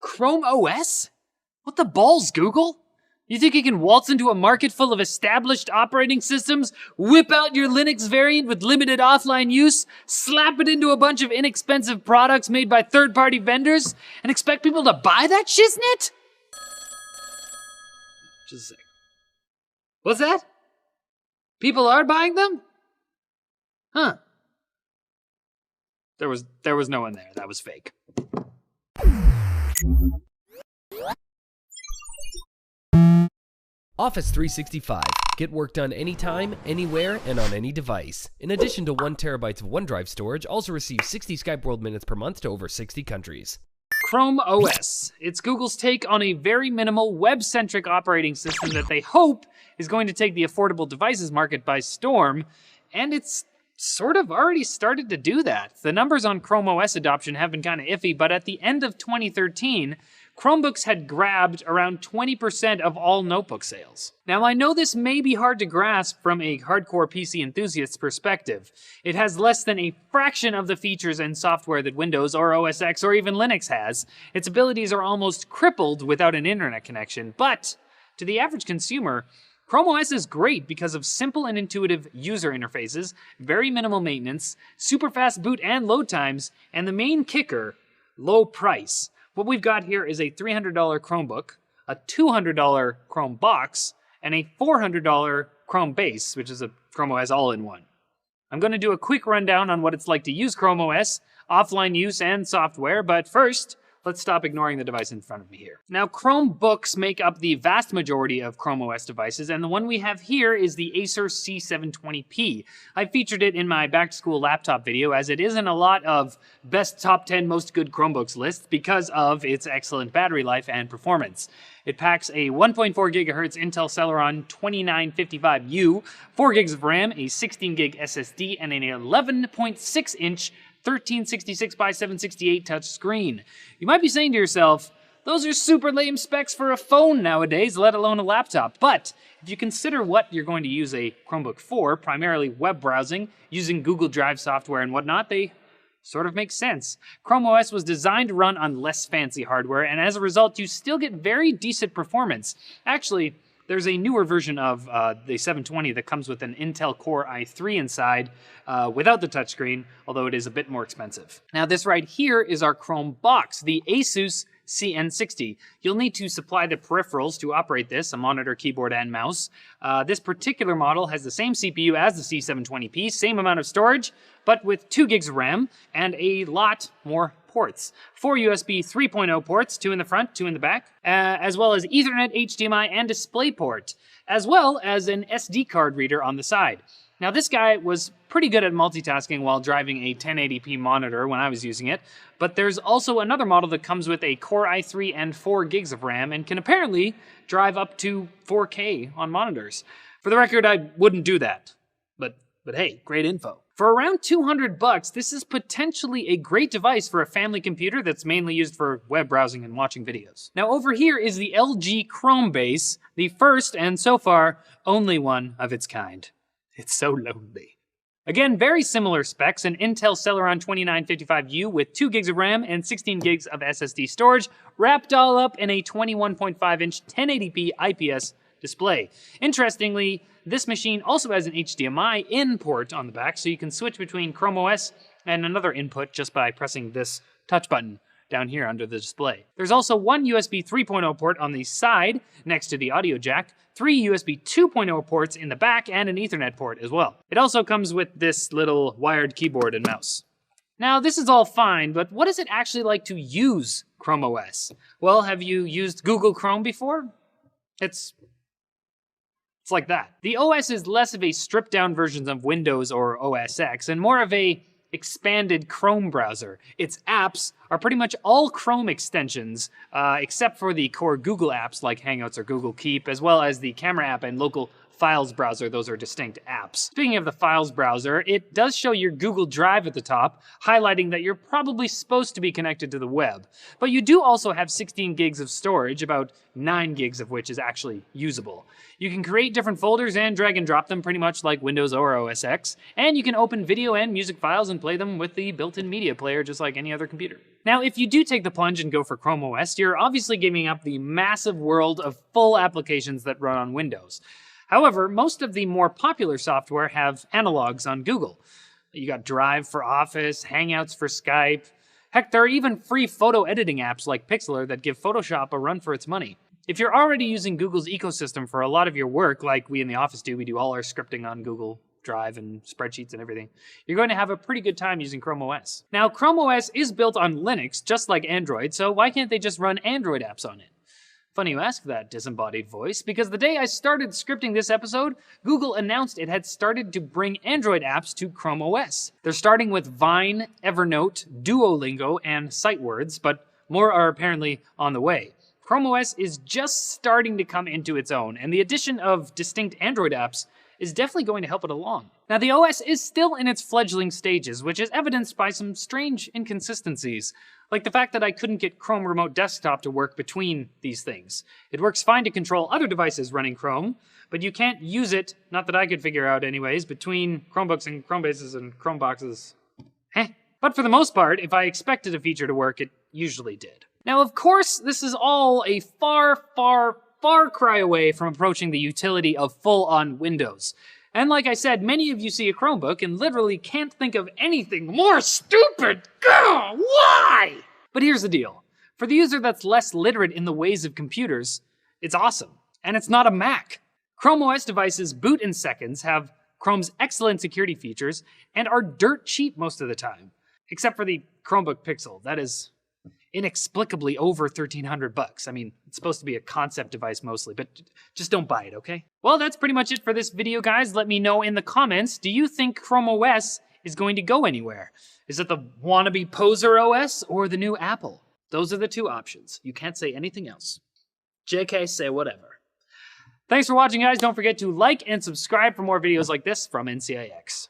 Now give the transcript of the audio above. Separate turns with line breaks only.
Chrome OS? What the balls, Google? You think you can waltz into a market full of established operating systems, whip out your Linux variant with limited offline use, slap it into a bunch of inexpensive products made by third-party vendors, and expect people to buy that shiznit? Just a sec. What's that? People are buying them? Huh. There was no one there. That was fake.
Office 365. Get work done anytime, anywhere, and on any device. In addition to 1 terabyte of OneDrive storage, also receive 60 Skype World Minutes per month to over 60 countries.
Chrome OS. It's Google's take on a very minimal web-centric operating system that they hope is going to take the affordable devices market by storm, and it's sort of already started to do that. The numbers on Chrome OS adoption have been kind of iffy, but at the end of 2013, Chromebooks had grabbed around 20% of all notebook sales. Now, I know this may be hard to grasp from a hardcore PC enthusiast's perspective. It has less than a fraction of the features and software that Windows or OS X or even Linux has. Its abilities are almost crippled without an internet connection, but to the average consumer, Chrome OS is great because of simple and intuitive user interfaces, very minimal maintenance, super fast boot and load times, and the main kicker, low price. What we've got here is a $300 Chromebook, a $200 ChromeBox, and a $400 ChromeBase, which is a Chrome OS all-in-one. I'm going to do a quick rundown on what it's like to use Chrome OS, offline use, and software, but first, let's stop ignoring the device in front of me here. Now, Chromebooks make up the vast majority of Chrome OS devices, and the one we have here is the Acer C720p. I featured it in my back-to-school laptop video, as it is in a lot of best top 10 most good Chromebooks lists because of its excellent battery life and performance. It packs a 1.4 GHz Intel Celeron 2955U, 4 gigs of RAM, a 16 gig SSD, and an 11.6-inch 1366 by 768 touch screen. You might be saying to yourself, those are super lame specs for a phone nowadays, let alone a laptop. But if you consider what you're going to use a Chromebook for, primarily web browsing, using Google Drive software and whatnot, they sort of make sense. Chrome OS was designed to run on less fancy hardware, and as a result, you still get very decent performance. Actually, there's a newer version of the 720 that comes with an Intel Core i3 inside without the touchscreen, although it is a bit more expensive. Now this right here is our ChromeBox, the Asus CN60. You'll need to supply the peripherals to operate this, a monitor, keyboard, and mouse. This particular model has the same CPU as the C720p, same amount of storage, but with 2 gigs of RAM and a lot more ports. 4 USB 3.0 ports, 2 in the front, 2 in the back, as well as Ethernet, HDMI, and DisplayPort, as well as an SD card reader on the side. Now this guy was pretty good at multitasking while driving a 1080p monitor when I was using it, but there's also another model that comes with a Core i3 and 4 gigs of RAM and can apparently drive up to 4K on monitors. For the record, I wouldn't do that, but hey, great info. For around $200, this is potentially a great device for a family computer that's mainly used for web browsing and watching videos. Now over here is the LG ChromeBase, the first and so far only one of its kind. It's so lonely. Again, very similar specs, an Intel Celeron 2955U with 2 gigs of RAM and 16 gigs of SSD storage, wrapped all up in a 21.5-inch 1080p IPS display. Interestingly, this machine also has an HDMI in port on the back, so you can switch between Chrome OS and another input just by pressing this touch button down here under the display. There's also one USB 3.0 port on the side next to the audio jack, 3 USB 2.0 ports in the back, and an Ethernet port as well. It also comes with this little wired keyboard and mouse. Now, this is all fine, but what is it actually like to use Chrome OS? Well, have you used Google Chrome before? It's like that. The OS is less of a stripped-down version of Windows or OS X and more of a expanded Chrome browser. Its apps are pretty much all Chrome extensions, except for the core Google apps like Hangouts or Google Keep, as well as the camera app and local Files browser. Those are distinct apps. Speaking of the Files browser, it does show your Google Drive at the top, highlighting that you're probably supposed to be connected to the web. But you do also have 16 gigs of storage, about 9 gigs of which is actually usable. You can create different folders and drag and drop them pretty much like Windows or OS X, and you can open video and music files and play them with the built-in media player just like any other computer. Now, if you do take the plunge and go for Chrome OS, you're obviously giving up the massive world of full applications that run on Windows. However, most of the more popular software have analogs on Google. You got Drive for Office, Hangouts for Skype. Heck, there are even free photo editing apps like Pixlr that give Photoshop a run for its money. If you're already using Google's ecosystem for a lot of your work, like we in the office do, we do all our scripting on Google Drive and spreadsheets and everything, you're going to have a pretty good time using Chrome OS. Now, Chrome OS is built on Linux, just like Android, so why can't they just run Android apps on it? Funny you ask that, disembodied voice, because the day I started scripting this episode, Google announced it had started to bring Android apps to Chrome OS. They're starting with Vine, Evernote, Duolingo, and SiteWords, but more are apparently on the way. Chrome OS is just starting to come into its own, and the addition of distinct Android apps is definitely going to help it along. Now, the OS is still in its fledgling stages, which is evidenced by some strange inconsistencies, like the fact that I couldn't get Chrome Remote Desktop to work between these things. It works fine to control other devices running Chrome, but you can't use it, not that I could figure out anyways, between ChromeBooks and ChromeBases and ChromeBoxes. But for the most part, if I expected a feature to work, it usually did. Now, of course, this is all a far cry away from approaching the utility of full-on Windows. And like I said, many of you see a Chromebook and literally can't think of anything more stupid. Gah, why? But here's the deal. For the user that's less literate in the ways of computers, it's awesome. And it's not a Mac. Chrome OS devices boot in seconds, have Chrome's excellent security features, and are dirt cheap most of the time. Except for the Chromebook Pixel. That is inexplicably over $1,300. I mean, it's supposed to be a concept device mostly, but just don't buy it, okay? Well, that's pretty much it for this video, guys. Let me know in the comments, do you think Chrome OS is going to go anywhere? Is it the wannabe poser OS or the new Apple? Those are the two options. You can't say anything else. JK, say whatever. Thanks for watching, guys. Don't forget to like and subscribe for more videos like this from NCIX.